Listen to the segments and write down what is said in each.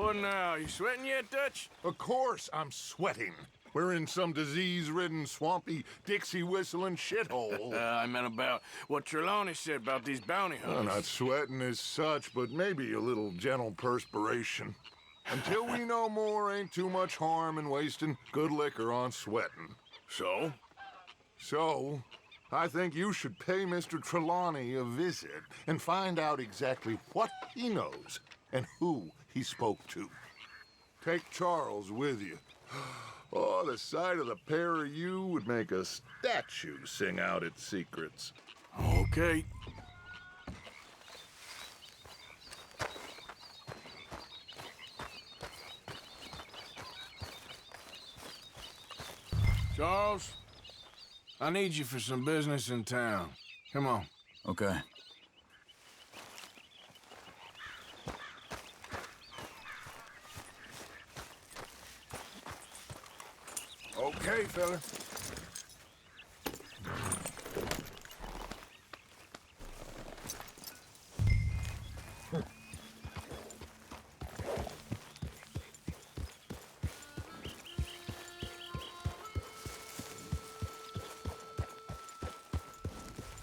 What now? You sweating yet, Dutch? Of course I'm sweating. We're in some disease-ridden, swampy, Dixie-whistling shithole. I meant about what Trelawney said about these bounty Well, hunters. not sweating as such, but maybe a little gentle perspiration. Until we know more, ain't too much harm in wasting good liquor on sweating. So? So, I think you should pay Mr. Trelawney a visit and find out exactly what he knows and who he spoke to. Take Charles with you. Oh, the sight of the pair of you would make a statue sing out its secrets. Okay. Charles, I need you for some business in town. Come on. Okay. Okay, fella.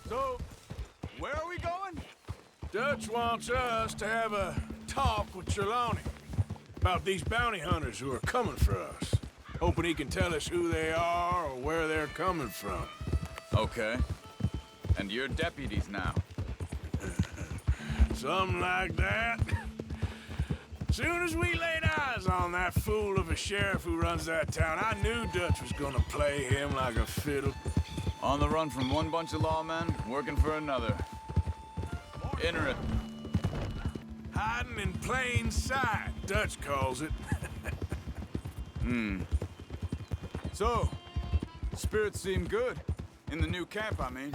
So, where are we going? Dutch wants us to have a talk with Trelawney about these bounty hunters who are coming for us. Hoping he can tell us who they are or where they're coming from. Okay. And you're deputies now. Something like that. Soon as we laid eyes on that fool of a sheriff who runs that town, I knew Dutch was gonna play him like a fiddle. On the run from one bunch of lawmen, working for another. Interesting. Hiding in plain sight, Dutch calls it. So, spirits seem good. In the new camp, I mean.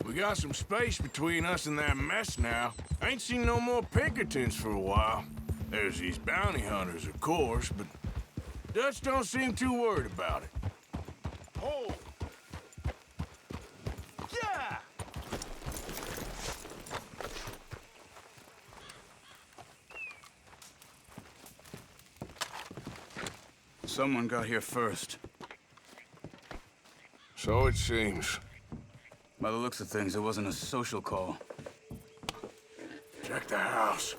We got some space between us and that mess now. Ain't seen no more Pinkertons for a while. There's these bounty hunters, of course, but Dutch don't seem too worried about it. Oh! Yeah! Someone got here first. So it seems. By the looks of things, it wasn't a social call. Check the house.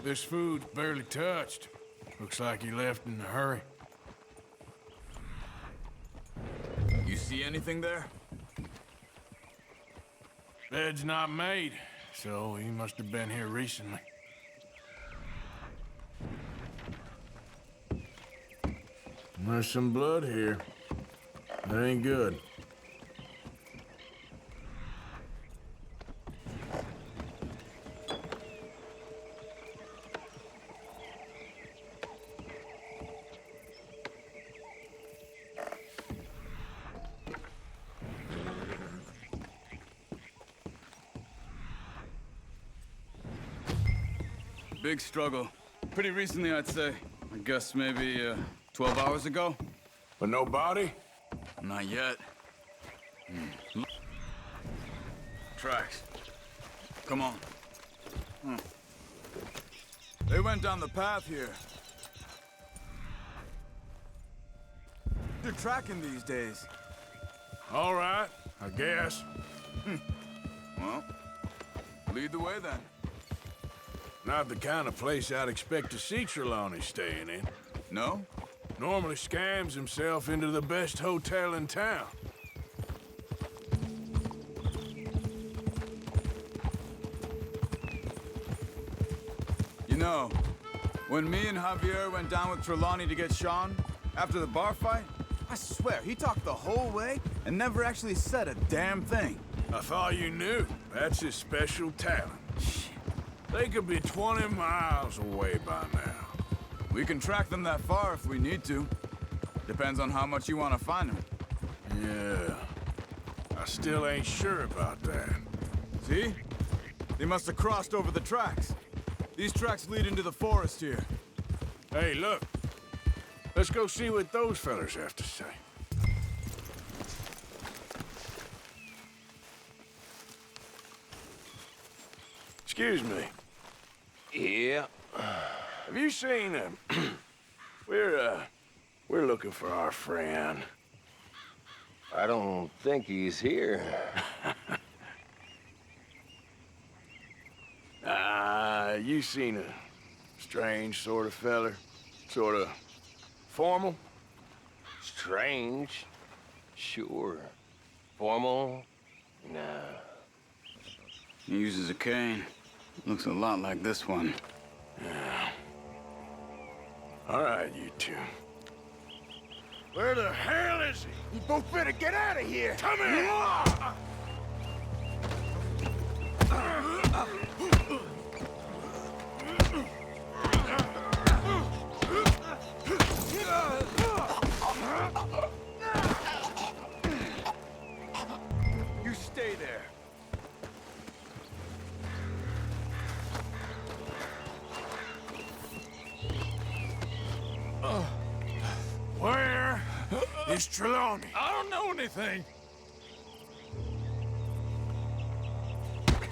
This food's barely touched. Looks like he left in a hurry. You see anything there? Bed's not made, so he must have been here recently. There's some blood here. That ain't good. Big struggle. Pretty recently, I'd say. I guess maybe, 12 hours ago? But no body? Not yet. Tracks. Come on. They went down the path here. They're tracking these days. All right, I guess. Well, lead the way then. Not the kind of place I'd expect to see Trelawney staying in. No? Normally scams himself into the best hotel in town. You know, when me and Javier went down with Trelawney to get Sean, after the bar fight, I swear, he talked the whole way and never actually said a damn thing. I thought you knew. That's his special talent. They could be 20 miles away by now. We can track them that far if we need to. Depends on how much you want to find them. Yeah. I still ain't sure about that. See? They must have crossed over the tracks. These tracks lead into the forest here. Hey, look. Let's go see what those fellas have to say. Excuse me. Yeah. Have you seen we're looking for our friend. I don't think he's here. You seen a strange sort of feller? Sort of formal? Strange? Sure. Formal? Nah. He uses a cane. Looks a lot like this one. Yeah. All right, you two. Where the hell is he? You both better get out of here! Come here! You stay there. Where is Trelawney? I don't know anything.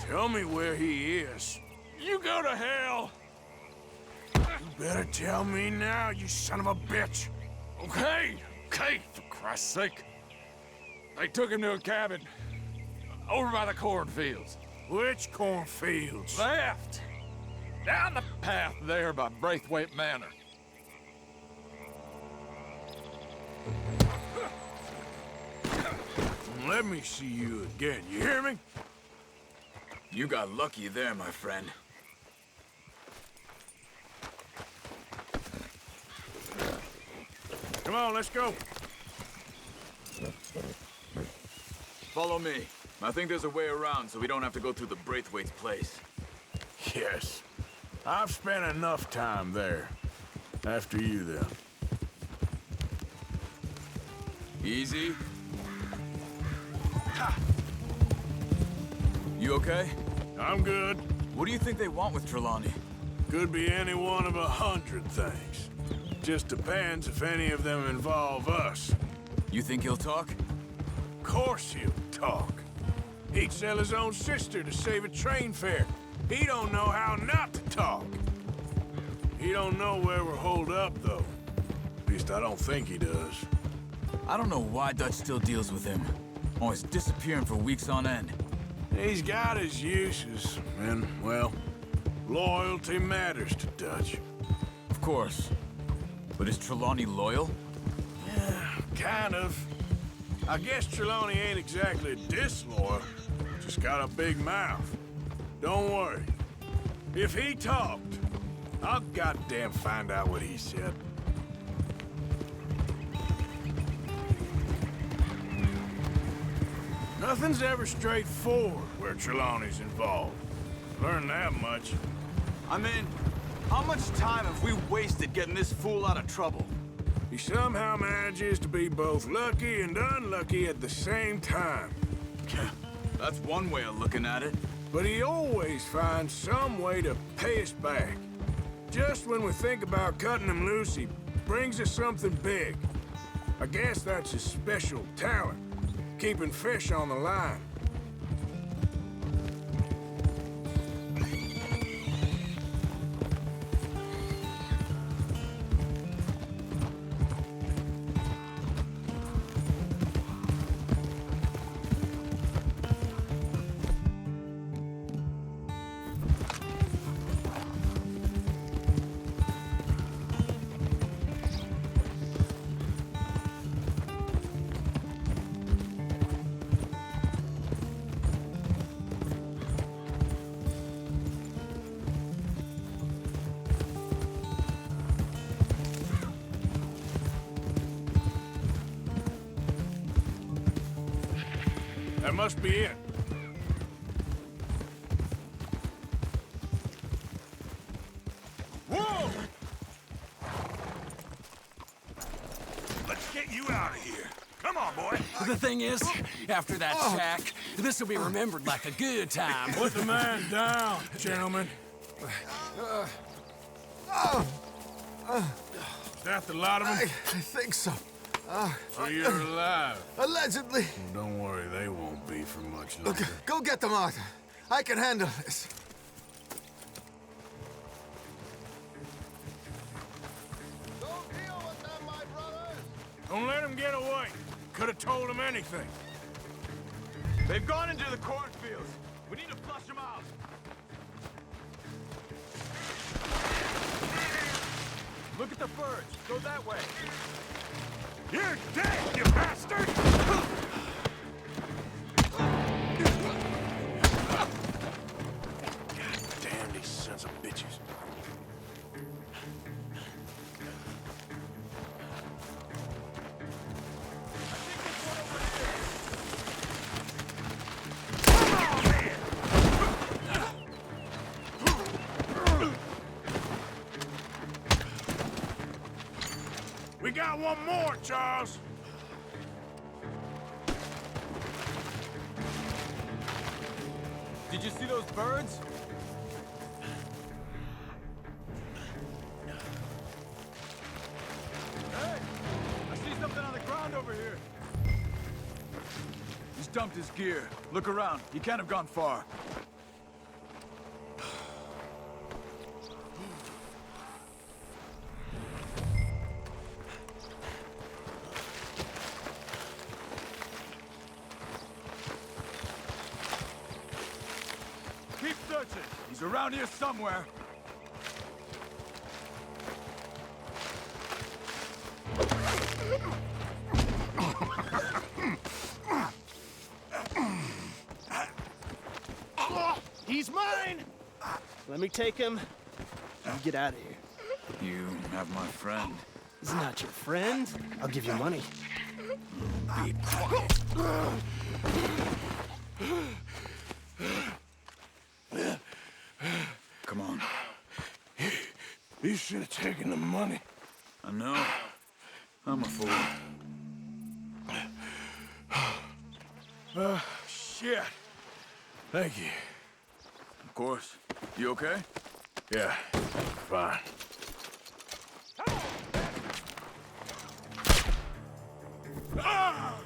Tell me where he is. You go to hell. You better tell me now, you son of a bitch. Okay, for Christ's sake. They took him to a cabin over by the cornfields. Which cornfields? Left. Down the path there by Braithwaite Manor. Let me see you again, you hear me? You got lucky there, my friend. Come on, let's go. Follow me. I think there's a way around so we don't have to go through the Braithwaite's place. Yes. I've spent enough time there. After you, then. Easy. Ha! You okay? I'm good. What do you think they want with Trelawney? Could be any one of 100 things. Just depends if any of them involve us. You think he'll talk? Of course he'll talk. He'd sell his own sister to save a train fare. He don't know how not to talk. He don't know where we're holed up, though. At least I don't think he does. I don't know why Dutch still deals with him. Always disappearing for weeks on end. He's got his uses, and, well, loyalty matters to Dutch. Of course. But is Trelawney loyal? Yeah, kind of. I guess Trelawney ain't exactly disloyal. Just got a big mouth. Don't worry. If he talked, I'll goddamn find out what he said. Nothing's ever straightforward where Trelawney's involved. Learned that much. I mean, how much time have we wasted getting this fool out of trouble? He somehow manages to be both lucky and unlucky at the same time. That's one way of looking at it. But he always finds some way to pay us back. Just when we think about cutting him loose, he brings us something big. I guess that's his special talent, keeping fish on the line. That must be it. Whoa! Let's get you out of here. Come on, boy. The thing is, after that shack, this will be remembered like a good time. Put the man down, gentlemen. Is that the lot of them? I think so. So you're alive. Allegedly. Well, don't worry, they won't be for much longer. Look, go get them out. I can handle this. Don't let him get away. Could have told him anything. They've gone into the cornfields. We need to flush them out. Look at the birds. Go that way. You're dead, you bastard! God damn these sons of bitches. We got one more, Charles. Did you see those birds? Hey! I see something on the ground over here. He's dumped his gear. Look around. He can't have gone far. Keep searching. He's around here somewhere. He's mine! Let me take him and get out of here. You have my friend. He's not your friend. I'll give you money. Be quiet. Come on. You should have taken the money. I know. I'm a fool. Shit. Thank you. Of course. You okay? Yeah, fine. Ah!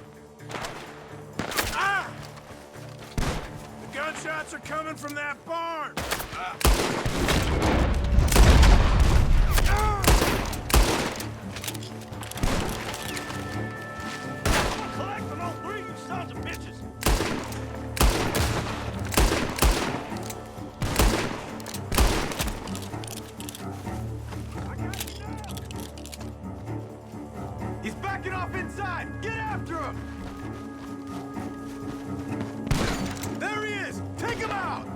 Ah! The gunshots are coming from that barn! Ah! Collect them all three, you sons of bitches! He's backing off inside! Get after him! There he is! Take him out!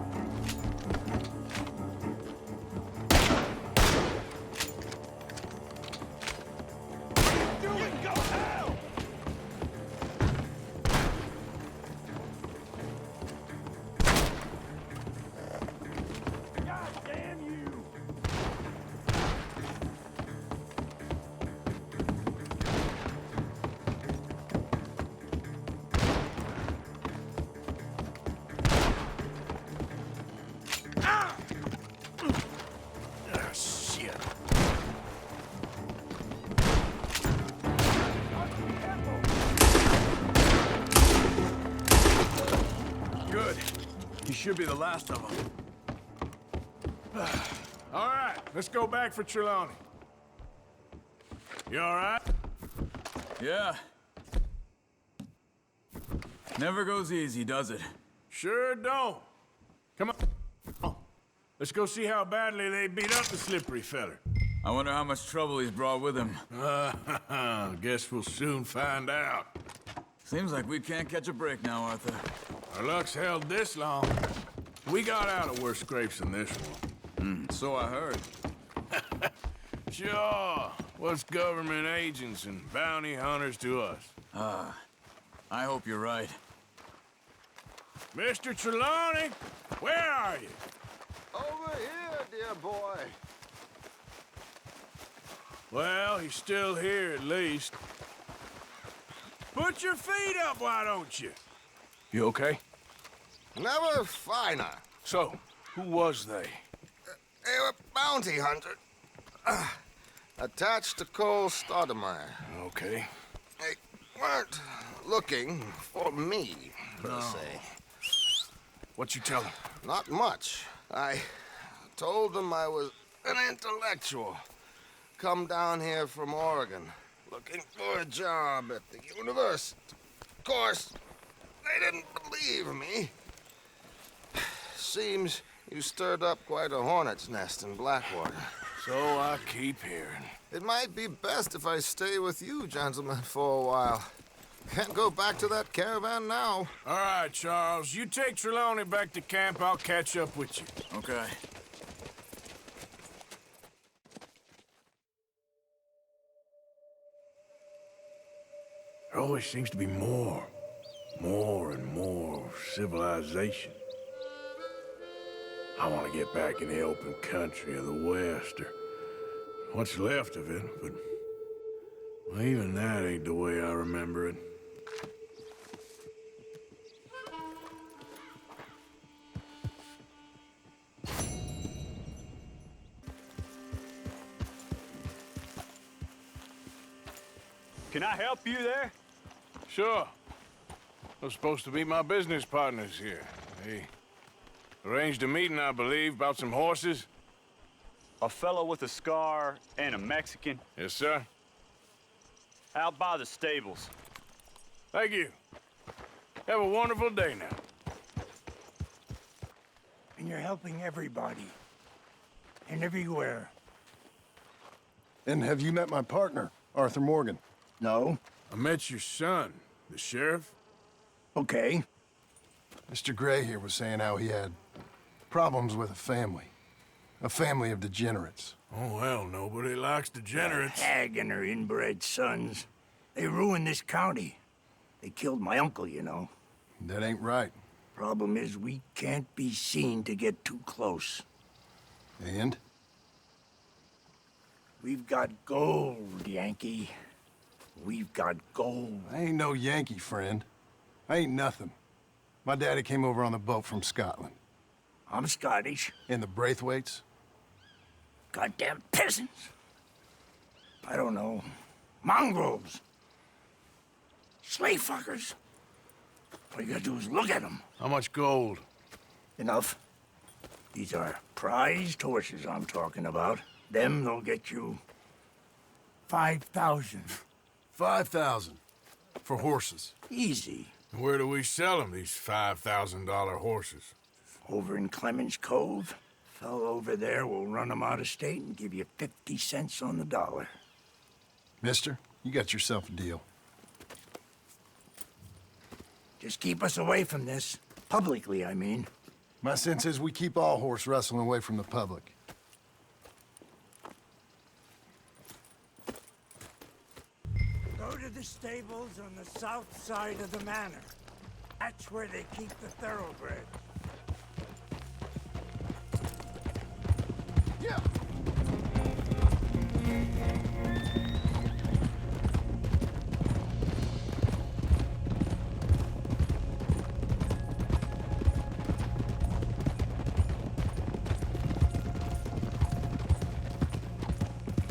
You can go hell! God damn you! Ah! Ah, shit. Good. He should be the last of them. All right, let's go back for Trelawney. You all right? Yeah. Never goes easy, does it? Sure don't. Come on. Oh, let's go see how badly they beat up the slippery feller. I wonder how much trouble he's brought with him. Guess we'll soon find out. Seems like we can't catch a break now, Arthur. Our luck's held this long. We got out of worse scrapes than this one. So I heard. Sure. What's government agents and bounty hunters to us? I hope you're right. Mr. Trelawney, where are you? Over here, dear boy. Well, he's still here at least. Put your feet up, why don't you? You okay? Never finer. So, who was they? They were bounty hunter. Attached to Cole Stoudemire. Okay. They weren't looking for me, per se. What you tell them? Not much. I told them I was an intellectual. Come down here from Oregon. looking for a job at the university. Of course, they didn't believe me. Seems you stirred up quite a hornet's nest in Blackwater. So I keep hearing. It might be best if I stay with you, gentlemen, for a while. Can't go back to that caravan now. All right, Charles. You take Trelawney back to camp. I'll catch up with you. Okay. There always seems to be more and more civilization. I want to get back in the open country of the West, or what's left of it, but well, even that ain't the way I remember it. Can I help you there? Sure. They're supposed to be my business partners here. They arranged a meeting, I believe, about some horses. A fellow with a scar and a Mexican Yes, sir. out by the stables. Thank you. Have a wonderful day now. And you're helping everybody. And everywhere. And have you met my partner, Arthur Morgan? No? I met your son, the sheriff. Okay. Mr. Gray here was saying how he had problems with a family of degenerates. Oh, well, nobody likes degenerates. Hag and her inbred sons. They ruined this county. They killed my uncle, you know. That ain't right. Problem is, we can't be seen to get too close. And? We've got gold, Yankee. We've got gold. I ain't no Yankee, friend. I ain't nothing. My daddy came over on the boat from Scotland. I'm Scottish. And the Braithwaites? Goddamn peasants. I don't know. Mongrels. Slave fuckers. All you gotta do is look at them. How much gold? Enough. These are prized horses I'm talking about. Them, they'll get you 5,000. 5,000 for horses. Easy. Where do we sell them, these $5,000 horses? Over in Clemens Cove. Fellow over there will run them out of state and give you 50 cents on the dollar. Mister, you got yourself a deal. Just keep us away from this. Publicly, I mean. My sense is we keep all horse rustling away from the public. Go to the stables on the south side of the manor. That's where they keep the thoroughbreds. Yeah.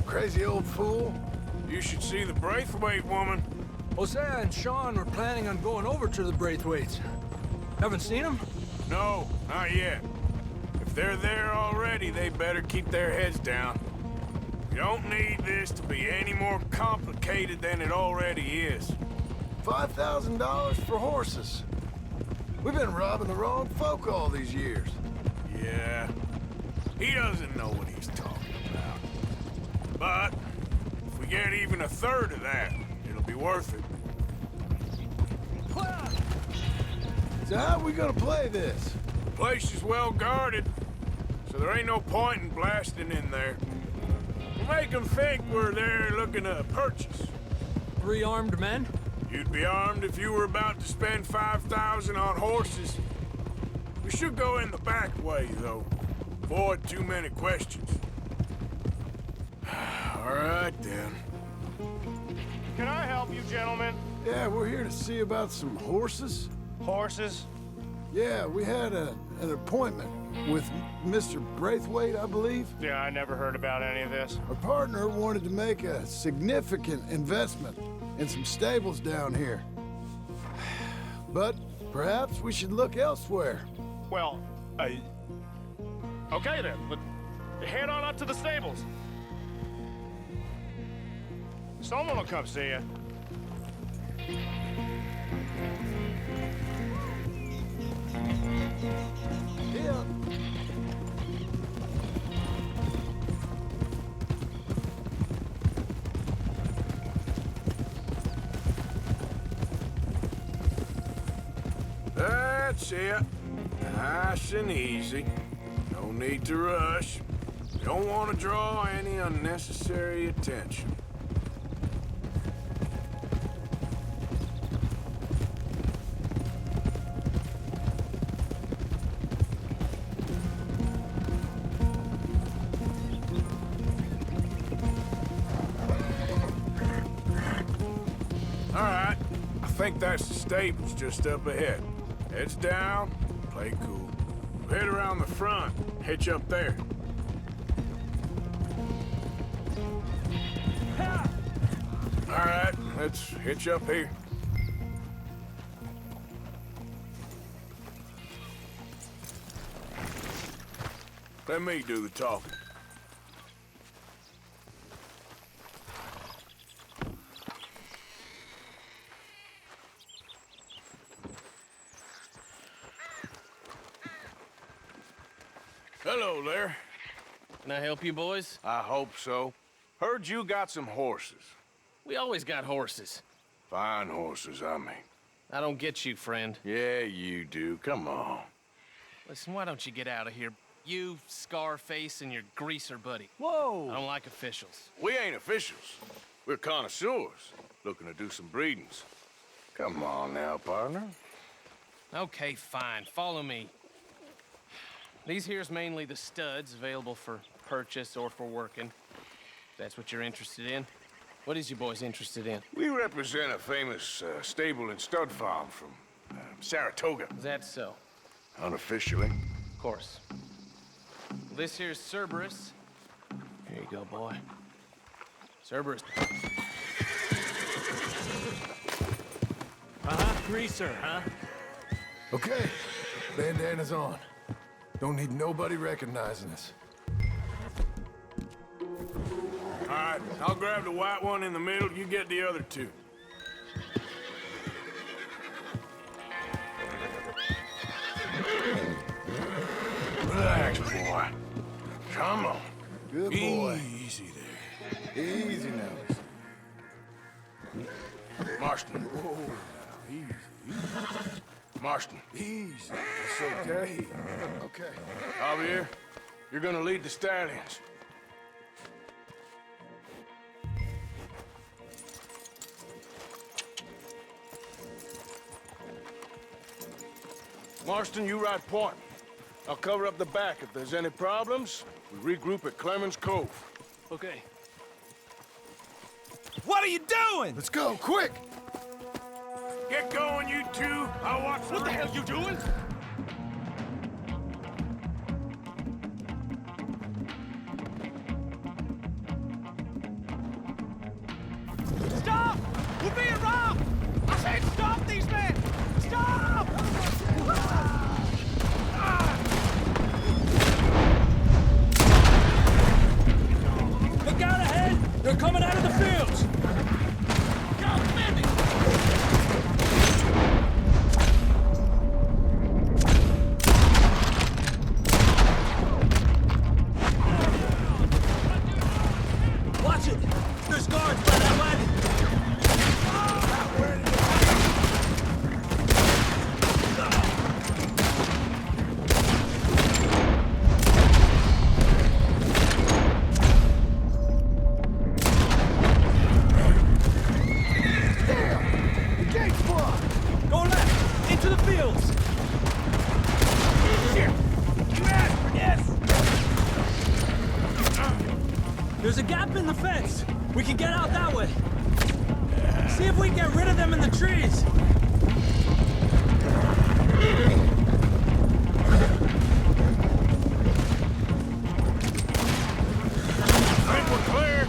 Crazy old fool. You should see the Braithwaite woman. Hosea and Sean were planning on going over to the Braithwaites. Haven't seen them? No, not yet. If they're there already, they better keep their heads down. We don't need this to be any more complicated than it already is. $5,000 for horses. We've been robbing the wrong folk all these years. Yeah, he doesn't know what he's talking about. But if we get even a third of that, it'll be worth it. So how are we gonna play this? The place is well guarded, so there ain't no point in blasting in there. We'll make them think we're there looking to purchase. 3 armed men? You'd be armed if you were about to spend 5,000 on horses. We should go in the back way, though. Avoid too many questions. All right, then. Can I help you, gentlemen? Yeah, we're here to see about some horses. Horses? Yeah, we had an appointment with Mr. Braithwaite, I believe. Yeah, I never heard about any of this. Our partner wanted to make a significant investment in some stables down here. But perhaps we should look elsewhere. Well, okay then. Head on up to the stables. Someone will come see you. Yeah. That's it. Nice and easy. No need to rush. Don't want to draw any unnecessary attention. All right. I think that's the stables just up ahead. Heads down, play cool. Head around the front, hitch up there. All right, let's hitch up here. Let me do the talking. Hello there. Can I help you, boys? I hope so. Heard you got some horses. We always got horses. Fine horses, I mean. I don't get you, friend. Yeah, you do. Come on. Listen, why don't you get out of here? You, Scarface, and your greaser buddy. Whoa! I don't like officials. We ain't officials. We're connoisseurs, looking to do some breedings. Come on now, partner. Okay, fine. Follow me. These here's mainly the studs available for purchase or for working. If that's what you're interested in. What is you boys interested in? We represent a famous stable and stud farm from Saratoga. Is that so? Unofficially. Of course. This here's Cerberus. Here you go, boy. Cerberus. Greaser, huh? Okay, bandana's on. Don't need nobody recognizing us. All right, I'll grab the white one in the middle. You get the other two. Relax, boy. Come on. Good boy. Easy there. Easy now. Marston. Whoa, easy, easy. Marston. Easy. It's okay. Okay. Javier, you're gonna lead the stallions. Marston, you ride point. I'll cover up the back. If there's any problems, we regroup at Clemens Cove. Okay. What are you doing? Let's go, quick! Get going, you two. I'll watch. What the hell you doing? Stop! We're being robbed! I said stop these men! Stop! Look out ahead! They're coming out of the fields! Go, Bendy! Watch it! There's guards by that wagon! Go left! Into the fields! Yes! There's a gap in the fence. We can get out that way. See if we can get rid of them in the trees. I think we're clear.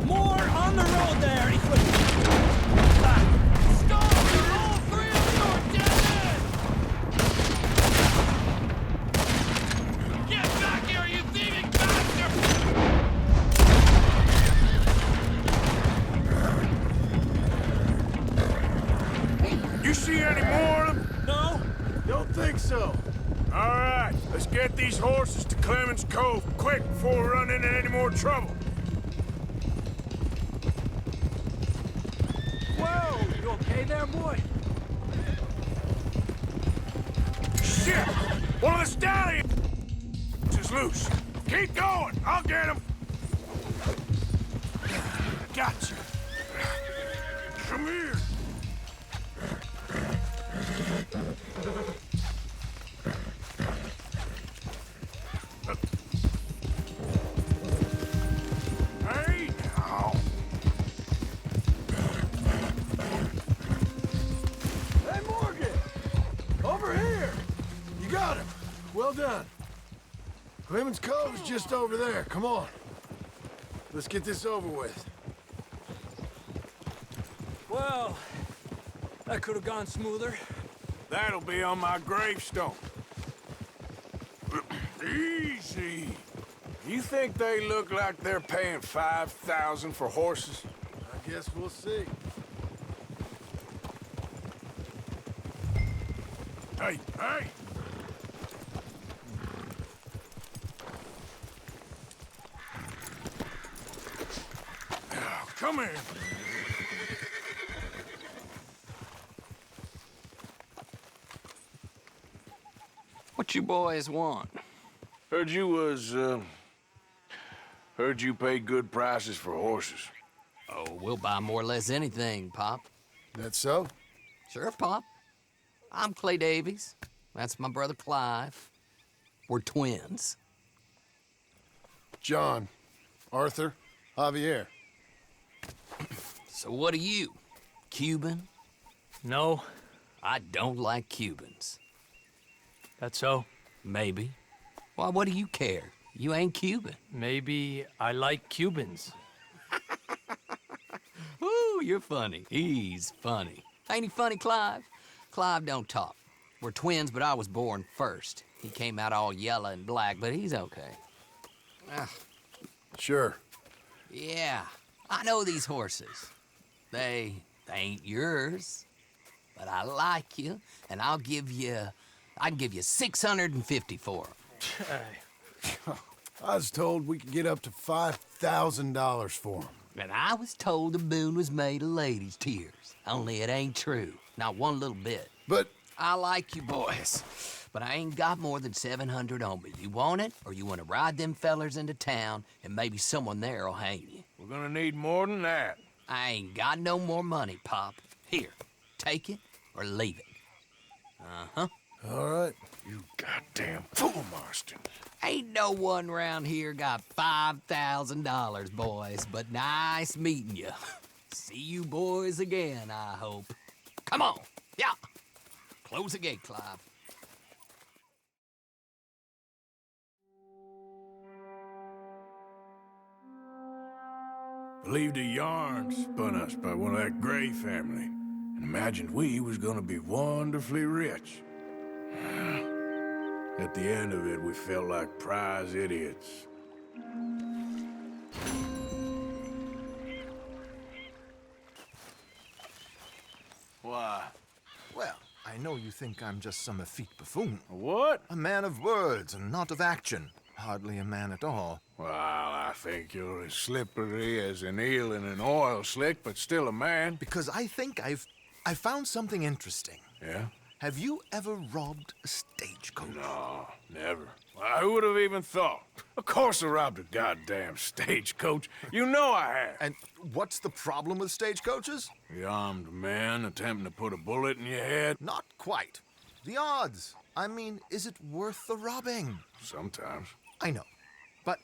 More on the road there. Stop! You're all three of you are dead! think so. All right, let's get these horses to Clemens Cove quick before we run into any more trouble. Whoa! You okay there, boy? Shit! One of the stallions is loose. Keep going. I'll get him. Gotcha. Come here. Hey now. Hey, Morgan! Over here! You got him. Well done. Clemens Cove's just over there. Come on. Let's get this over with. Well, that could have gone smoother. That'll be on my gravestone. Easy. You think they look like they're paying $5,000 for horses? I guess we'll see. Hey, hey! Come here. What you boys want? Heard you pay good prices for horses. Oh, we'll buy more or less anything, Pop. That so? Sure, Pop. I'm Clay Davies. That's my brother Clive. We're twins. John, Arthur, Javier. So what are you? Cuban? No, I don't like Cubans. that's so. Maybe. Why, what do you care? You ain't Cuban. Maybe I like Cubans. Ooh, you're funny. He's funny. Ain't he funny, Clive? Clive don't talk. We're twins, but I was born first. He came out all yellow and black, but he's okay. Sure. Yeah, I know these horses. They ain't yours, but I like you, and I can give you $650 for them. I was told we could get up to $5,000 for him. And I was told the moon was made of ladies' tears. Only it ain't true. Not one little bit. But I like you boys, but I ain't got more than $700 on me. You want it, or you want to ride them fellers into town, and maybe someone there'll hang you? We're gonna need more than that. I ain't got no more money, Pop. Here, take it or leave it. Uh-huh. all right. You goddamn fool, Marston. Ain't no one round here got $5,000, boys, but nice meeting you. See you boys again, I hope. Come on, yeah. Close the gate, Clive. Believed a yarn spun us by one of that Gray family, and imagined we was gonna be wonderfully rich. At the end of it, we felt like prize idiots. Why? Well, I know you think I'm just some effete buffoon. What? A man of words and not of action. Hardly a man at all. Well, I think you're as slippery as an eel in an oil slick, but still a man. Because I think I've found something interesting. Yeah? Have you ever robbed a stagecoach? No, never. Well, who would have even thought? Of course I robbed a goddamn stagecoach. You know I have. And what's the problem with stagecoaches? The armed man attempting to put a bullet in your head? Not quite. The odds. I mean, is it worth the robbing? Sometimes. I know. But,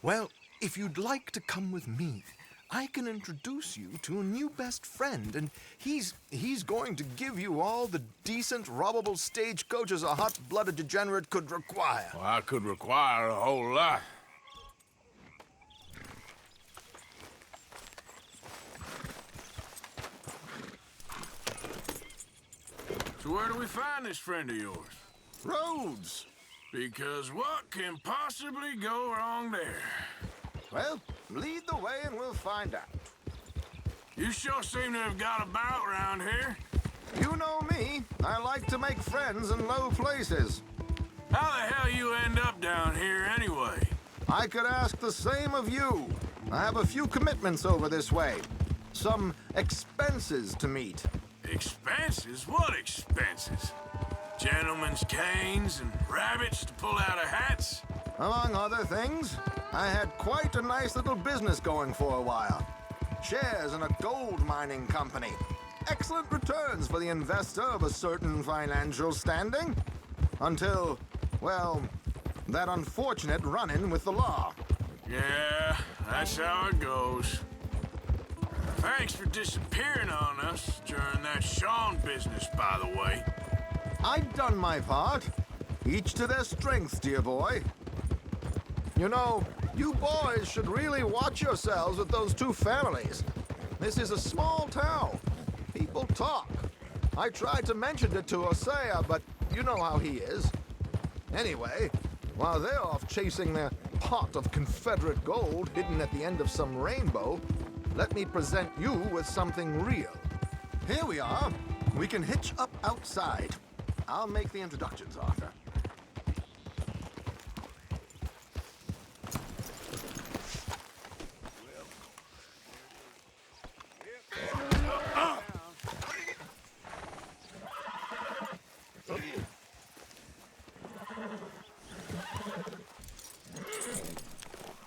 well, if you'd like to come with me, I can introduce you to a new best friend, and he's going to give you all the decent, robbable stagecoaches a hot-blooded degenerate could require. Well, I could require a whole lot. So where do we find this friend of yours? Roads. Because what can possibly go wrong there? Well, lead the way and we'll find out. You sure seem to have got about around here. You know me. I like to make friends in low places. How the hell you end up down here anyway? I could ask the same of you. I have a few commitments over this way. Some expenses to meet. Expenses? What expenses? Gentlemen's canes and rabbits to pull out of hats? Among other things, I had quite a nice little business going for a while. Shares in a gold mining company. Excellent returns for the investor of a certain financial standing. Until, well, that unfortunate run-in with the law. Yeah, that's how it goes. Thanks for disappearing on us during that Sean business, by the way. I'd done my part. Each to their strengths, dear boy. You know, you boys should really watch yourselves with those two families. This is a small town. People talk. I tried to mention it to Hosea, but you know how he is. Anyway, while they're off chasing their pot of Confederate gold hidden at the end of some rainbow, let me present you with something real. Here we are. We can hitch up outside. I'll make the introductions, Arthur.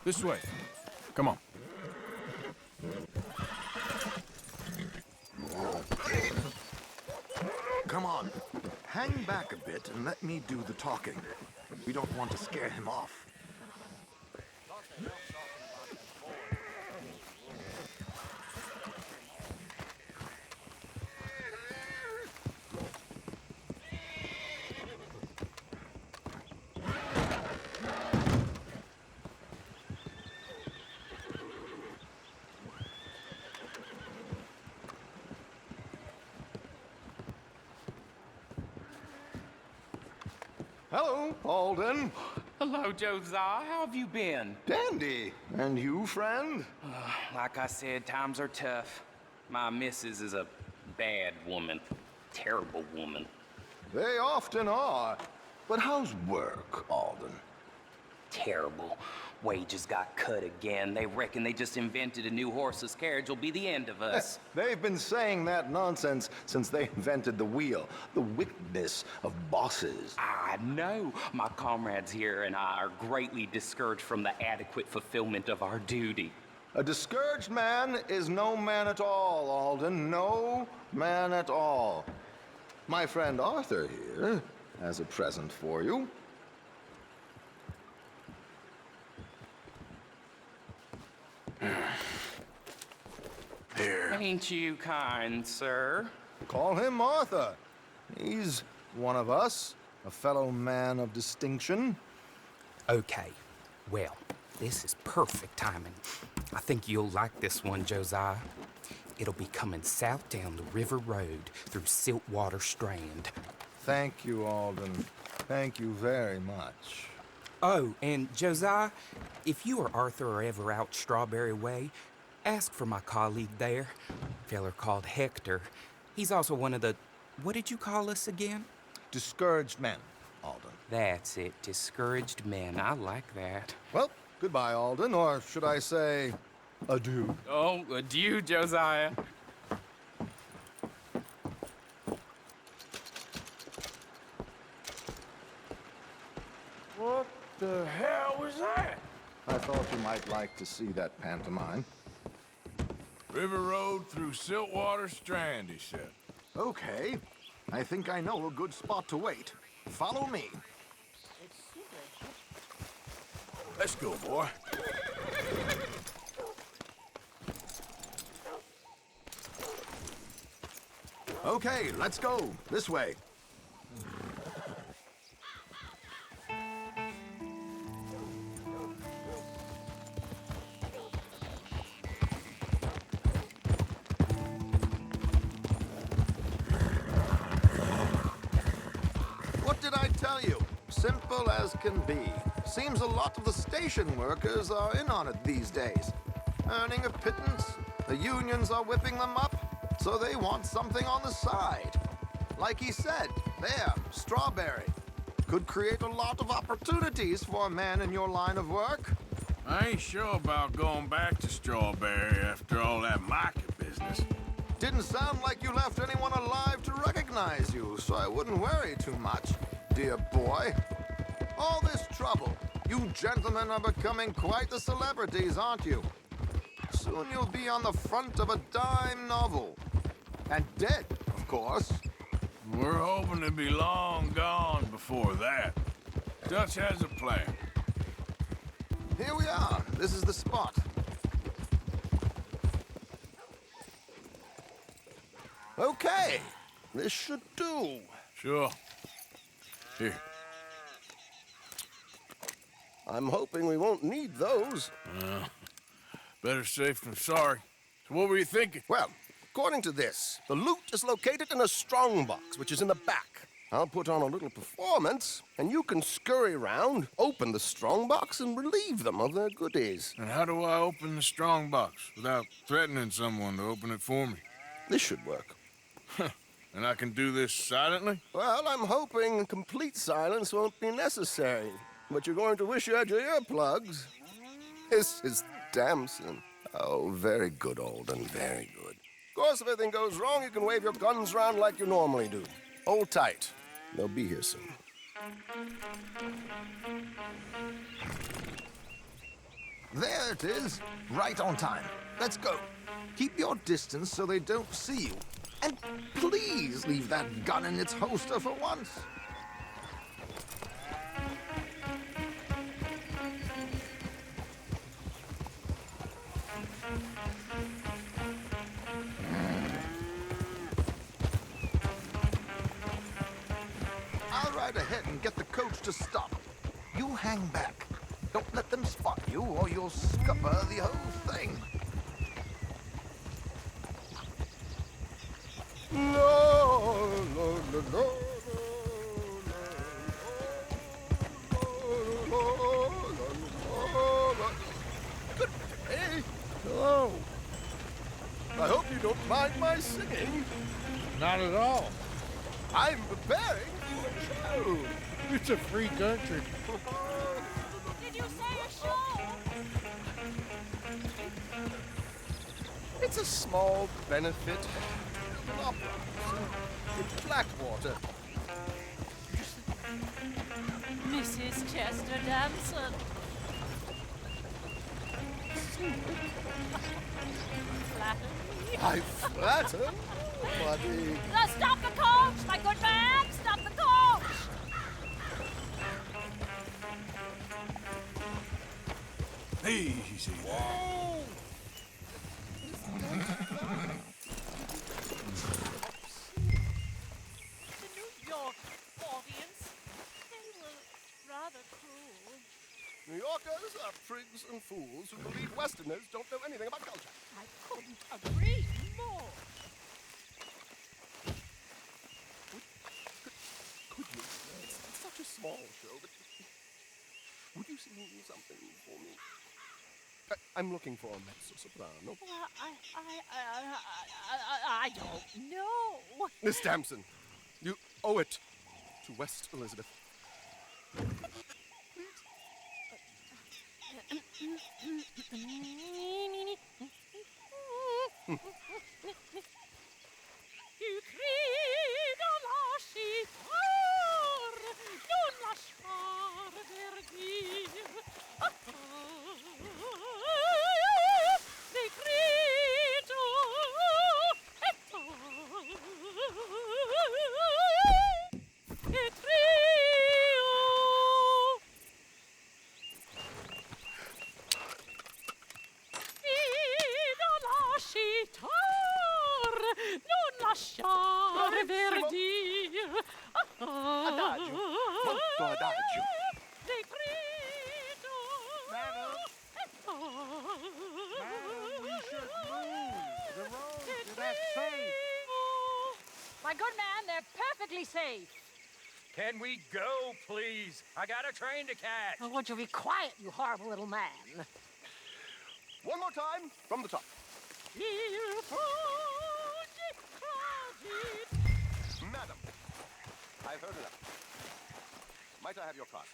This way. Come on. Come on. Hang back a bit and let me do the talking. We don't want to scare him off. Hello, Alden. Hello, Josiah. How have you been? Dandy. And you, friend? Like I said, times are tough. My missus is a bad woman. Terrible woman. They often are. But how's work, Alden? Terrible. Wages got cut again. They reckon they just invented a new horseless carriage will be the end of us. They've been saying that nonsense since they invented the wheel. The wickedness of bosses. I know. My comrades here and I are greatly discouraged from the adequate fulfillment of our duty. A discouraged man is no man at all, Alden. No man at all. My friend Arthur here has a present for you. Here. Ain't you kind, sir? Call him Arthur. He's one of us, a fellow man of distinction. Okay, well, this is perfect timing. I think you'll like this one, Josiah. It'll be coming south down the river road through Siltwater Strand. Thank you, Alden. Thank you very much. Oh, and Josiah, if you or Arthur are ever out Strawberry Way, ask for my colleague there, a feller called Hector. He's also one of the, what did you call us again? Discouraged men, Alden. That's it, discouraged men. I like that. Well, goodbye, Alden, or should I say, adieu? Oh, adieu, Josiah. What the hell was that? I thought you might like to see that pantomime. River Road through Siltwater Strand, he said. Okay. I think I know a good spot to wait. Follow me. Let's go, boy. Okay, let's go. This way. What did I tell you? Simple as can be. Seems a lot of the station workers are in on it these days. Earning a pittance, the unions are whipping them up, so they want something on the side. Like he said, there, strawberry. Could create a lot of opportunities for a man in your line of work. I ain't sure about going back to Strawberry after all that Micah business. Didn't sound like you left anyone alive to recognize you, so I wouldn't worry too much, dear boy. All this trouble, you gentlemen are becoming quite the celebrities, aren't you? Soon you'll be on the front of a dime novel. And dead, of course. We're hoping to be long gone before that. Dutch has a plan. Here we are. This is the spot. Okay. This should do. Sure. Here. I'm hoping we won't need those. Better safe than sorry. So what were you thinking? Well, according to this, the loot is located in a strongbox, which is in the back. I'll put on a little performance, and you can scurry around, open the strongbox, and relieve them of their goodies. And how do I open the strongbox without threatening someone to open it for me? This should work. And I can do this silently? Well, I'm hoping complete silence won't be necessary. But you're going to wish you had your earplugs. This is Damson. Oh, very good, Alden, very good. Of course, if anything goes wrong, you can wave your guns around like you normally do. Hold tight. They'll be here soon. There it is. Right on time. Let's go. Keep your distance so they don't see you. And please leave that gun in its holster for once. I'll ride ahead and get the coach to stop. You hang back. Don't let them spot you or you'll scupper the whole thing. Good day. Hello. I hope you don't mind my singing. Not at all. I'm preparing for a show. It's a free country. Did you say a show? It's a small benefit. An opera. In Blackwater. Mrs. Chester Damson. I flatter nobody. Now stop the coach, my good man! Stop the coach! Easy. Whoa! The New York audience, they were rather cruel. New Yorkers are prigs and fools who believe Westerners don't know anything about culture. I couldn't agree more. Could you? It's such a small show, but would you sing something for me? I'm looking for a mezzo-soprano. Well, I don't know. Miss Damson, you owe it to West Elizabeth. Tu grido lasciar, non lasciar verdir. Ti grido e trio. Grido lasciar, non lasciar verdir. Adagio, molto adagio. Ti grido. We should move. The roads are that safe. My good man, they're perfectly safe. Can we go, please? I got a train to catch. Oh, would you be quiet, you horrible little man? One more time, from the top. Il faut Madam, Might I have your card?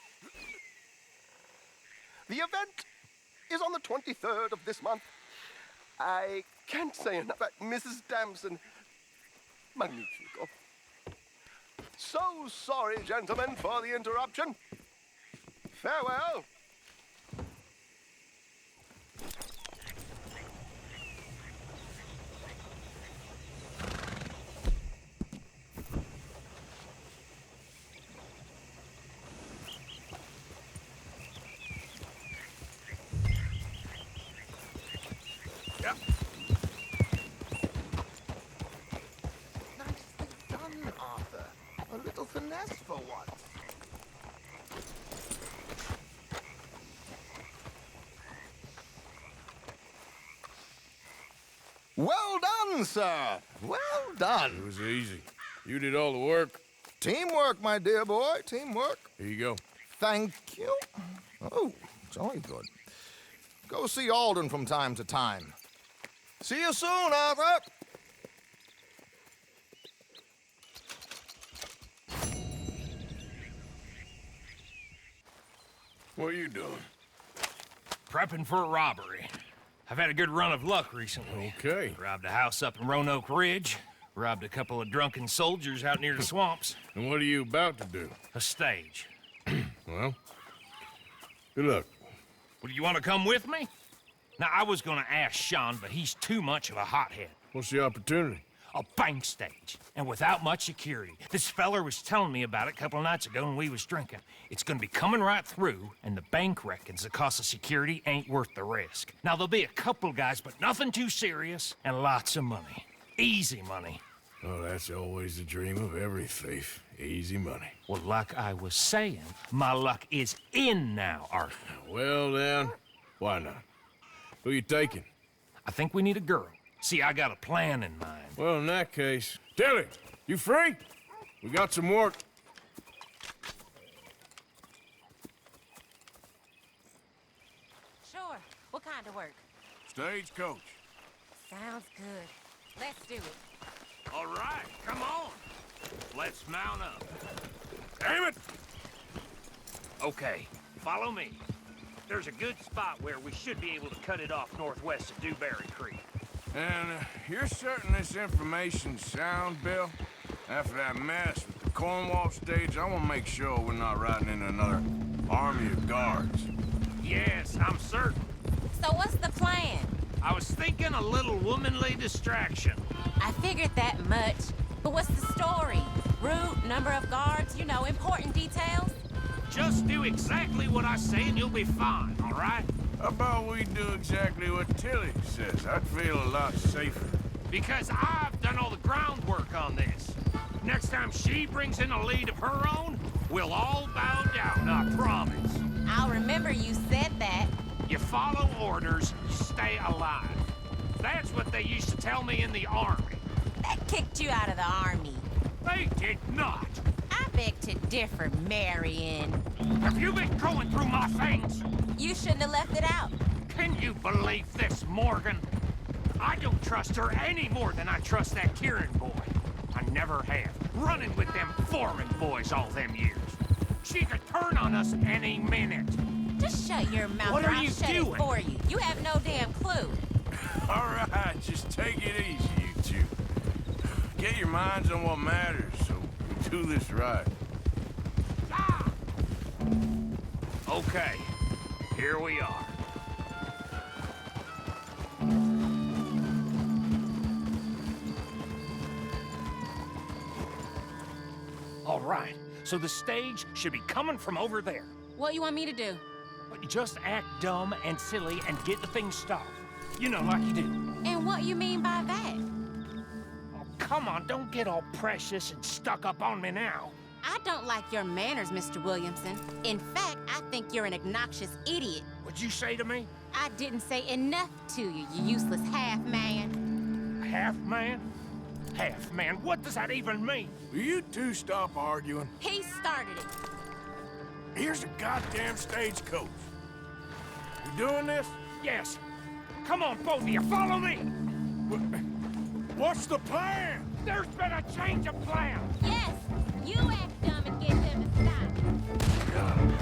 The event is on the 23rd of this month. I can't say enough about Mrs. Damson. Magnifico. So sorry, gentlemen, for the interruption. Farewell. Finesse for once. Well done, sir. Well done. It was easy. You did all the work. Teamwork, my dear boy. Teamwork. Here you go. Thank you. Oh, jolly good. Go see Alden from time to time. See you soon, Arthur. What are you doing? Prepping for a robbery. I've had a good run of luck recently. Okay. Robbed a house up in Roanoke Ridge. Robbed a couple of drunken soldiers out near the swamps. And what are you about to do? A stage. Well, good luck. Well, do you want to come with me? Now, I was gonna ask Sean, but he's too much of a hothead. What's the opportunity? A bank stage, and without much security. This feller was telling me about it a couple of nights ago when we was drinking. It's gonna be coming right through, and the bank reckons the cost of security ain't worth the risk. Now, there'll be a couple guys, but nothing too serious, and lots of money. Easy money. Oh, that's always the dream of every thief. Easy money. Well, like I was saying, my luck is in now, Arthur. Well, then, why not? Who you taking? I think we need a girl. See, I got a plan in mind. Well, in that case, Tilly, you free? We got some work. Sure. What kind of work? Stagecoach. Sounds good. Let's do it. All right, come on. Let's mount up. Damn it! Okay, follow me. There's a good spot where we should be able to cut it off northwest of Dewberry Creek. And you're certain this information's sound, Bill? After that mess with the Cornwall stage, I want to make sure we're not riding into another army of guards. Yes, I'm certain. So what's the plan? I was thinking a little womanly distraction. I figured that much. But what's the story? Route, number of guards, you know, important details? Just do exactly what I say and you'll be fine, all right? How about we do exactly what Tilly says? I'd feel a lot safer. Because I've done all the groundwork on this. Next time she brings in a lead of her own, we'll all bow down, I promise. I'll remember you said that. You follow orders, you stay alive. That's what they used to tell me in the army. That kicked you out of the army. They did not. I beg to differ, Marion. Have you been going through my veins? You shouldn't have left it out. Can you believe this, Morgan? I don't trust her any more than I trust that Kieran boy. I never have. Running with them foreman boys all them years. She could turn on us any minute. Just shut your mouth What or are I'll you shut doing? it for you. You have no damn clue. All right, just take it easy, you two. Get your minds on what matters, so we do this right. Ah! Okay, here we are. All right, so the stage should be coming from over there. What you want me to do? But just act dumb and silly and get the thing stopped. You know, like you do. And what you mean by that? Oh, come on, don't get all precious and stuck up on me now. I don't like your manners, Mr. Williamson. In fact, I think you're an obnoxious idiot. What'd you say to me? I didn't say enough to you, you useless half-man. Half-man? Half-man? What does that even mean? Will you two stop arguing? He started it. Here's a goddamn stagecoach. You doing this? Yes. Come on, both of you, follow me! What's the plan? There's been a change of plan. Yes, You act dumb and get them to stop.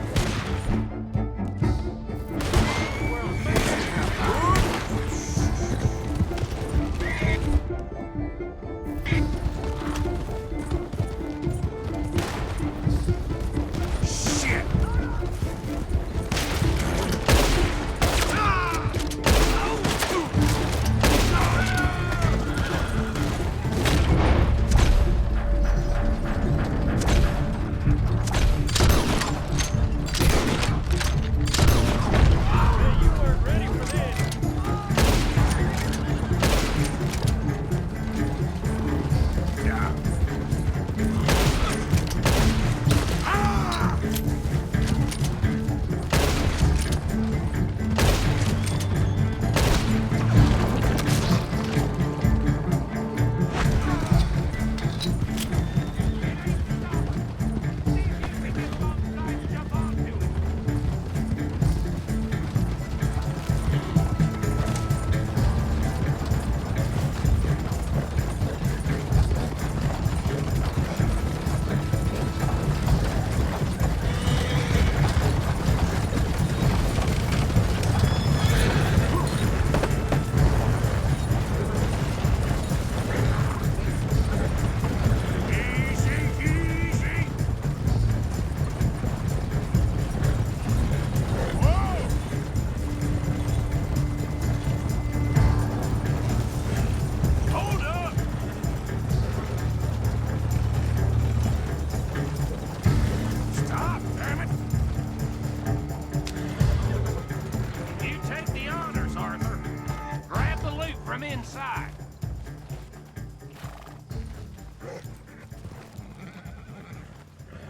inside.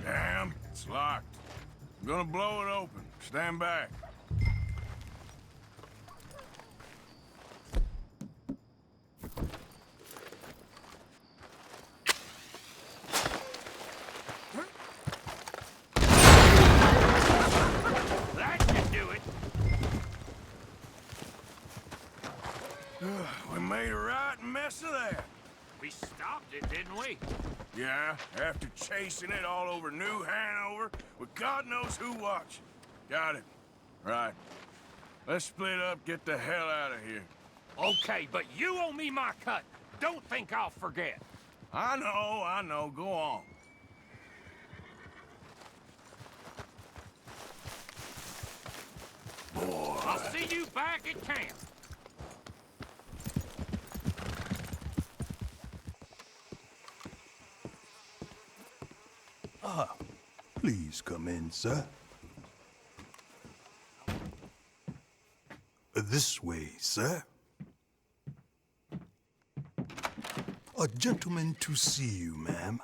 Damn, it's locked. I'm gonna blow it open. Stand back. That should do it. We made a right mess of that. We stopped it, didn't we? Yeah, after chasing it all over New Hanover with God knows who watching. Got it. Right. Let's split up, get the hell out of here. Okay, but you owe me my cut. Don't think I'll forget. I know. Go on. Boy. I'll see you back at camp. Please come in, sir. This way, sir. A gentleman to see you, ma'am.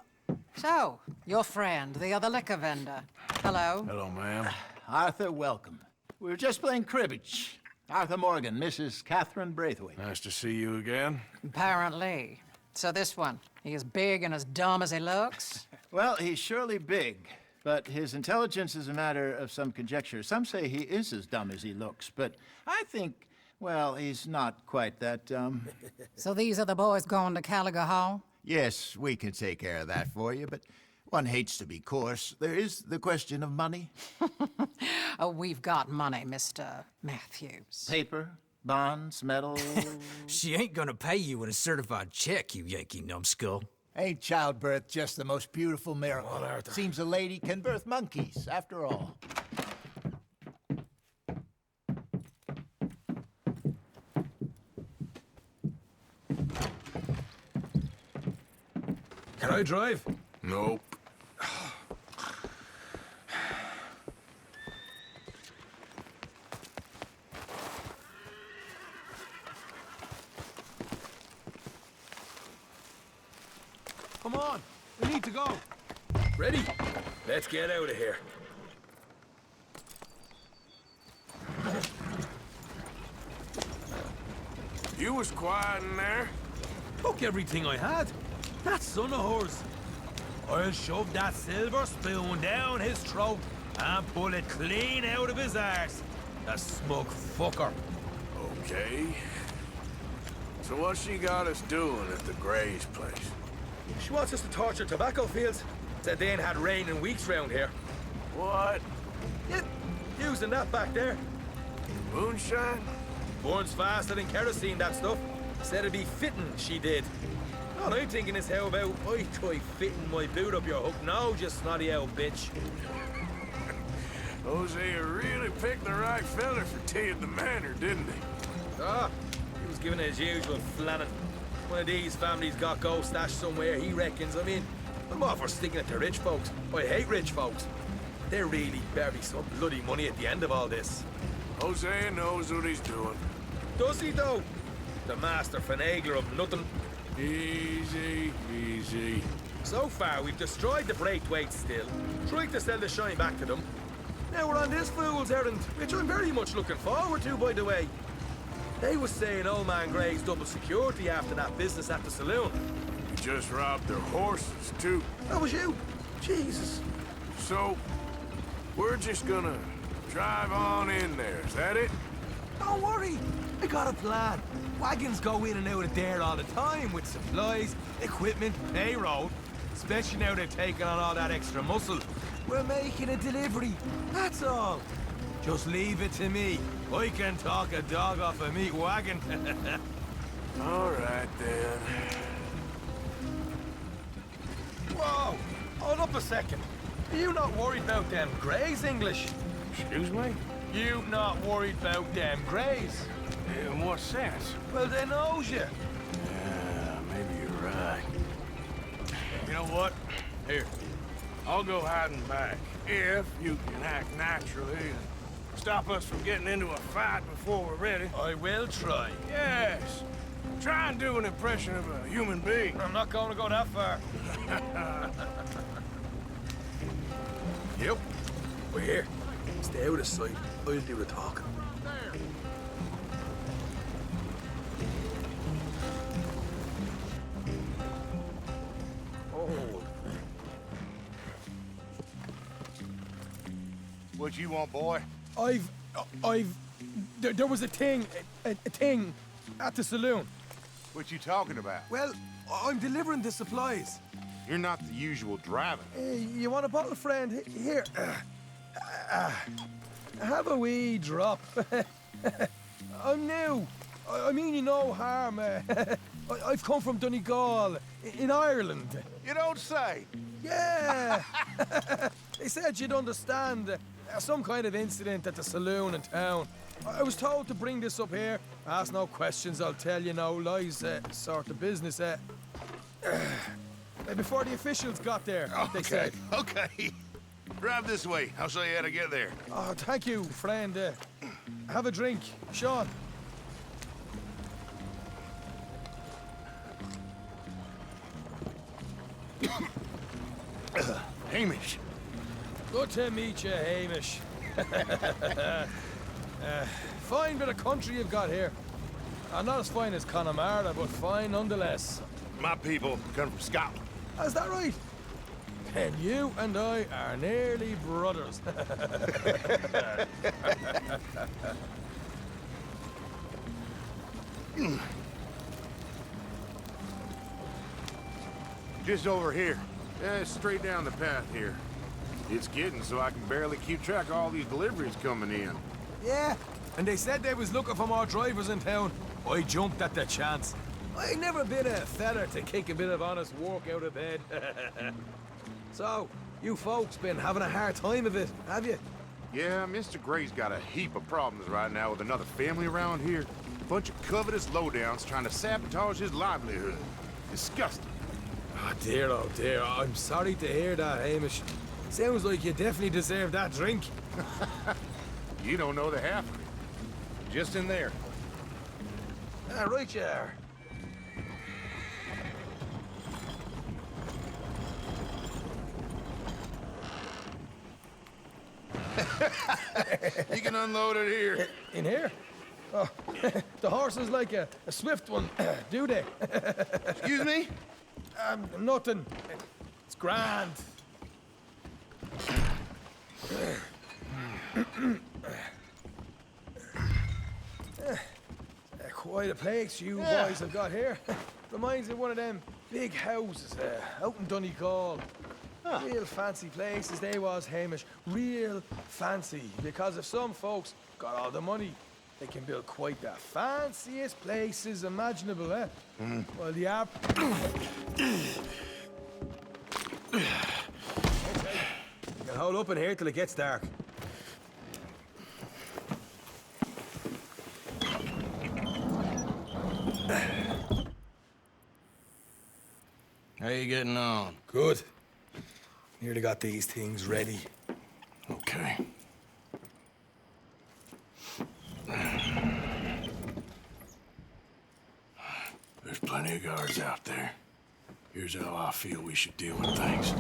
So, your friend, the other liquor vendor. Hello. Hello, ma'am. Arthur, welcome. We were just playing cribbage. Arthur Morgan, Mrs. Catherine Braithwaite. Nice to see you again. Apparently. So this one, he is big and as dumb as he looks? Well, he's surely big, but his intelligence is a matter of some conjecture. Some say he is as dumb as he looks, but I think, well, he's not quite that dumb. So these are the boys going to Gallagher Hall? Yes, we can take care of that for you, but one hates to be coarse. There is the question of money. Oh, we've got money, Mr. Matthews. Paper, bonds, metal. She ain't gonna pay you in a certified check, you Yankee numbskull. Ain't childbirth just the most beautiful miracle? Well, Arthur. Seems a lady can birth monkeys, after all. Can I drive? Nope. Come on, we need to go. Ready? Let's get out of here. You was quiet in there. Took everything I had. That son of hers. I'll shove that silver spoon down his throat and pull it clean out of his arse. The smug fucker. Okay. So what's she got us doing at the Gray's place? She wants us to torture tobacco fields. Said they ain't had rain in weeks round here. What? Yeah, using that back there. Moonshine? Burns faster than kerosene, that stuff. Said it'd be fitting, she did. All I'm thinking is how about I try fitting my boot up your hook now, you snotty old bitch. Hosea really picked the right fella for tea at the manor, didn't he? Ah, he was giving it his usual flannin'. One of these families got gold stashed somewhere, he reckons. I mean, I'm all for sticking it to rich folks. I hate rich folks. There really better be some bloody money at the end of all this. Hosea knows what he's doing. Does he, though? The master finagler of nothing. Easy, easy. So far, we've destroyed the Braithwaite still, tried to sell the shine back to them. Now we're on this fool's errand, which I'm very much looking forward to, by the way. They was saying old man Gray's double security after that business at the saloon. You just robbed their horses, too. That was you? Jesus. So, we're just gonna drive on in there, is that it? Don't worry, I got a plan. Wagons go in and out of there all the time with supplies, equipment, payroll. Especially now they're taking on all that extra muscle. We're making a delivery, that's all. Just leave it to me. I can talk a dog off a meat wagon. All right, then. Whoa! Hold up a second. Are you not worried about them Greys, English? Excuse me? You not worried about them Greys? In what sense? Well, they knows you. Yeah, maybe you're right. You know what? Here, I'll go hiding back. If you can act naturally and stop us from getting into a fight before we're ready. I will try. Yes. Try and do an impression of a human being. I'm not going to go that far. Yep. We're here. Stay out of sight. I'll do the talking. What you want, boy? There was a thing at the saloon. What you talking about? Well, I'm delivering the supplies. You're not the usual driver. You want a bottle, friend? Here. Have a wee drop. I'm new. I mean you no harm. I've come from Donegal, in Ireland. You don't say. Yeah. They said you'd understand. Some kind of incident at the saloon in town. I was told to bring this up here. Ask no questions, I'll tell you no lies, sort of business. Before the officials got there, they said. Okay. Drive this way. I'll show you how to get there. Oh, thank you, friend. Have a drink, Sean. Hamish. Good to meet you, Hamish. Fine bit of country you've got here. Not as fine as Connemara, but fine nonetheless. My people come from Scotland. Is that right? And you and I are nearly brothers. Just over here. Yeah, straight down the path here. It's getting so I can barely keep track of all these deliveries coming in. Yeah, and they said they was looking for more drivers in town. I jumped at the chance. I never been a feather to kick a bit of honest work out of bed. So, you folks been having a hard time of it, have you? Yeah, Mr. Gray's got a heap of problems right now with another family around here. A bunch of covetous lowdowns trying to sabotage his livelihood. Disgusting. Oh dear, I'm sorry to hear that, Hamish. Sounds like you definitely deserve that drink. You don't know the half of it. Just in there. Right you are. You can unload it here. In here? Oh, the horse is like a swift one, do they? Excuse me? Nothing. It's grand. Quite a place you boys have got here. Reminds me of one of them big houses out in Donegal. Real fancy places they was, Hamish. Real fancy. Because if some folks got all the money, they can build quite the fanciest places imaginable, eh? Well, the app... Okay. You'll hold up in here till it gets dark. How you getting on? Good. Nearly got these things ready. Okay. There's plenty of guards out there. Here's how I feel we should deal with things.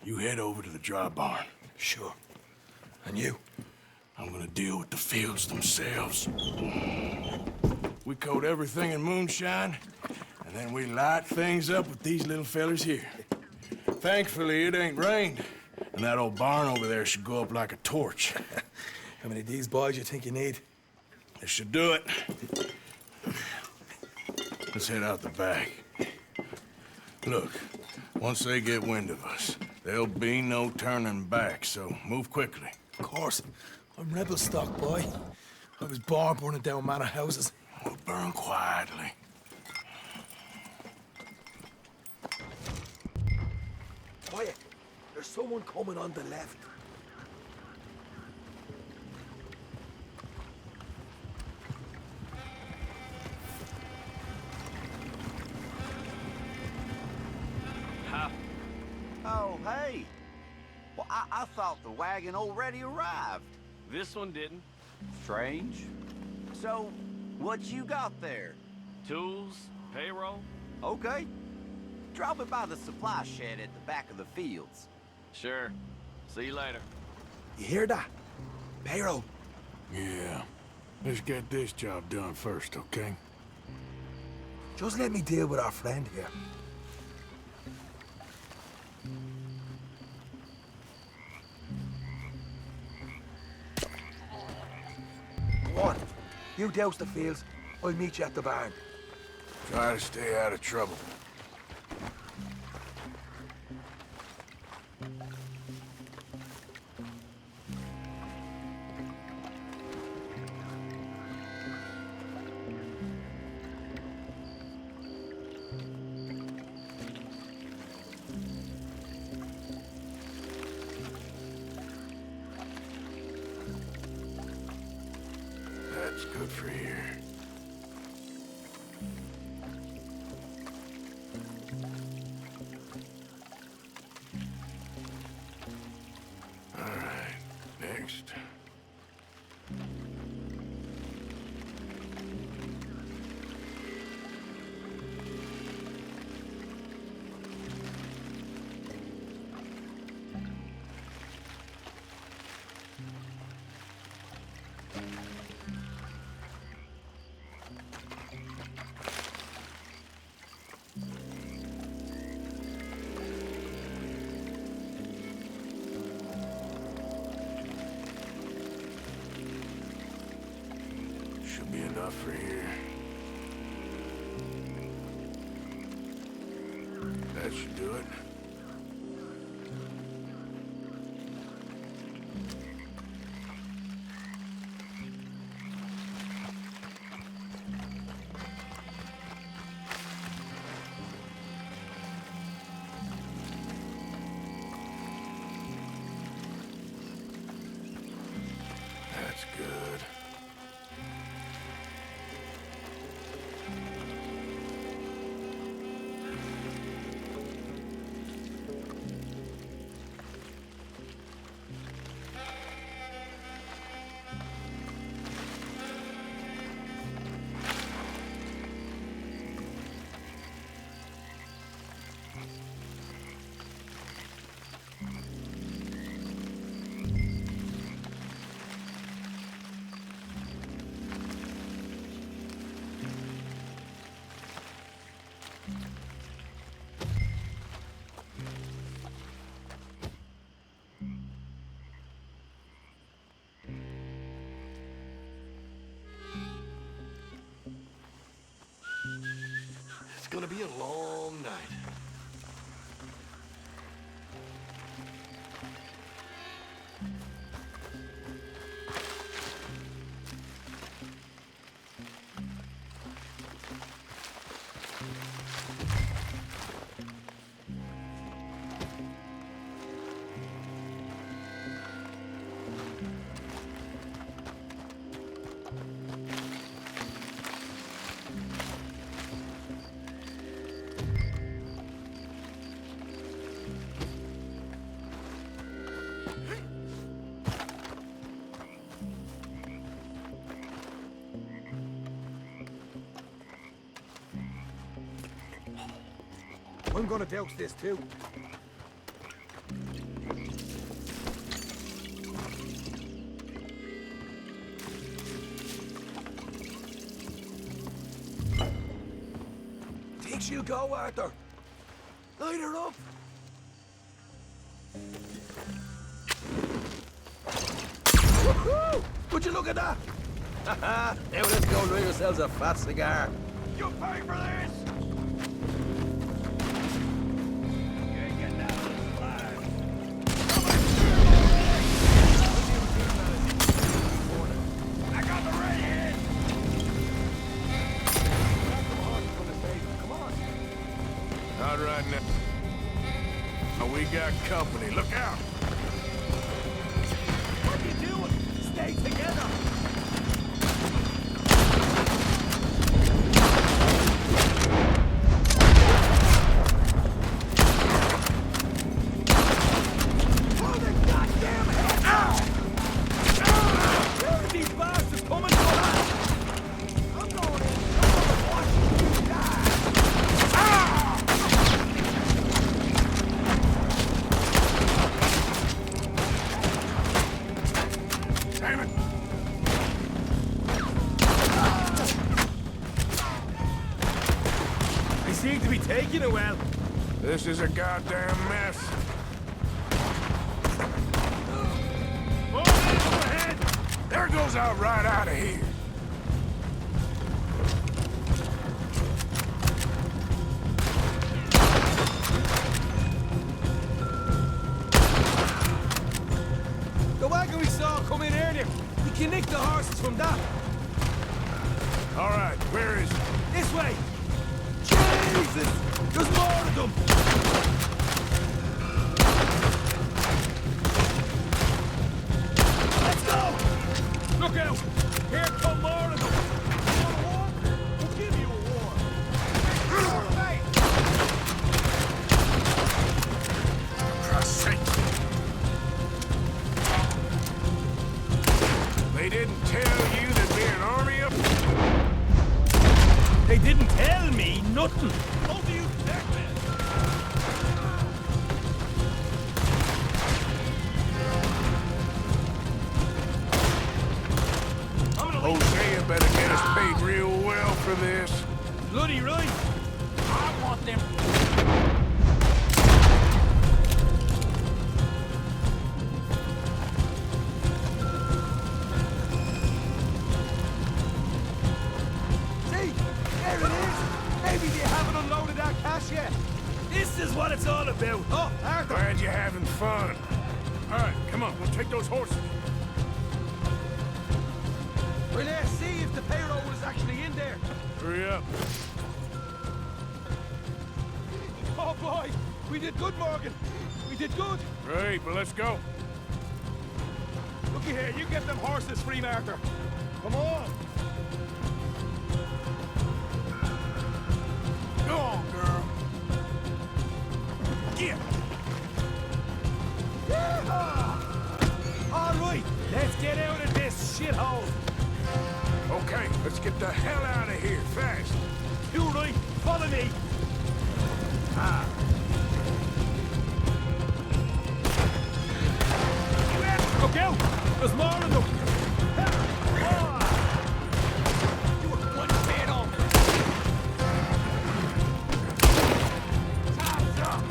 You head over to the dry barn. Sure. And you? I'm gonna deal with the fields themselves. We coat everything in moonshine, and then we light things up with these little fellers here. Thankfully, it ain't rained, and that old barn over there should go up like a torch. How many of these boys you think you need? This should do it. Let's head out the back. Look, once they get wind of us, there'll be no turning back, so move quickly. Of course. I'm rebel stock, boy. I was born burning down manor houses. We'll burn quietly. Quiet. There's someone coming on the left. Oh, hey. Well, I thought the wagon already arrived. This one didn't. Strange. So, what you got there? Tools, payroll. Okay. Drop it by the supply shed at the back of the fields. Sure. See you later. You hear that? Payroll. Yeah. Let's get this job done first, okay? Just let me deal with our friend here. Go on. You douse the fields. I'll meet you at the barn. Try to stay out of trouble. That's good for here. All right, next. Should be enough for here. That should do it. That's good. It's gonna be a long night. I'm gonna douse this too. Think she'll go, Arthur? Light her up. Woohoo! Would you look at that? Now let's go enjoy yourselves a fat cigar. You pay for this! You ain't getting out of this alive. I got the redhead! Come on. Not right now. Oh, we got company. Look out! What are you doing? Stay together! Seem to be taking it well. This is a goddamn mess. Overhead! There goes out right out of here. The wagon we saw come in earlier. We can nick the horses from that. All right, where is it? This way. Jesus! There's more of them! Let's go! Look out! Here come more of them! You want a war? We'll give you a war! For Christ's sake! They didn't tell you there'd be an army up? They didn't tell me nothing. How do you expect this? Hosea better get us paid real well for this. Bloody right. I want them. Maybe they haven't unloaded that cash yet. This is what it's all about. Oh, Arthur. Glad you're having fun. All right, come on, we'll take those horses. Well, let's see if the payroll is actually in there. Hurry up. Oh, boy. We did good, Morgan. We did good. Great, but let's go. Looky here, you get them horses free, Arthur. Come on. Go on, girl. Get. Yeah! All right, let's get out of this shithole. Okay, let's get the hell out of here, fast. You right, follow me. Ah. Look out! There's more of them! You were one man on. Time's up!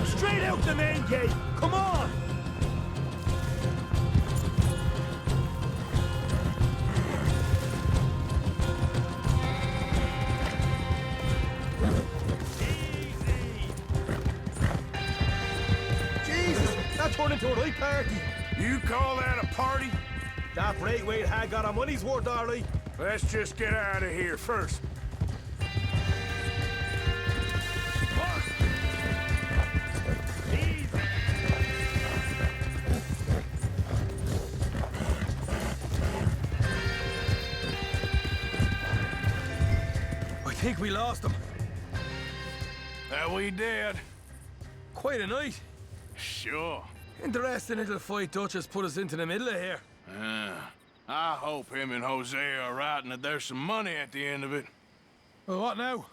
Straight out the main gate! Come on! That turned into a right party. You call that a party? That Braithwaite had got our money's worth, all right. Let's just get out of here first. I think we lost them. That we did. Quite a night. Sure. Interesting little fight Dutch has put us into the middle of here. I hope him and Jose are right and that there's some money at the end of it. Well, what now?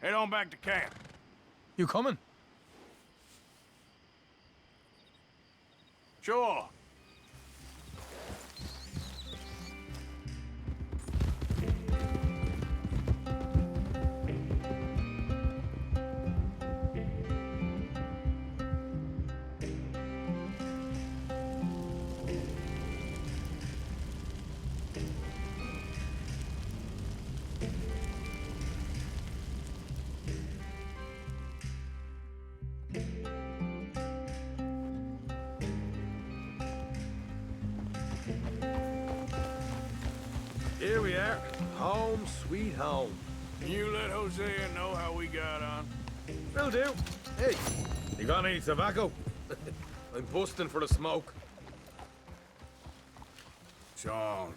Head on back to camp. You coming? Sure. Here we are. Home sweet home. Can you let Hosea know how we got on? Will do. Hey, you got any tobacco? I'm busting for the smoke. Sean,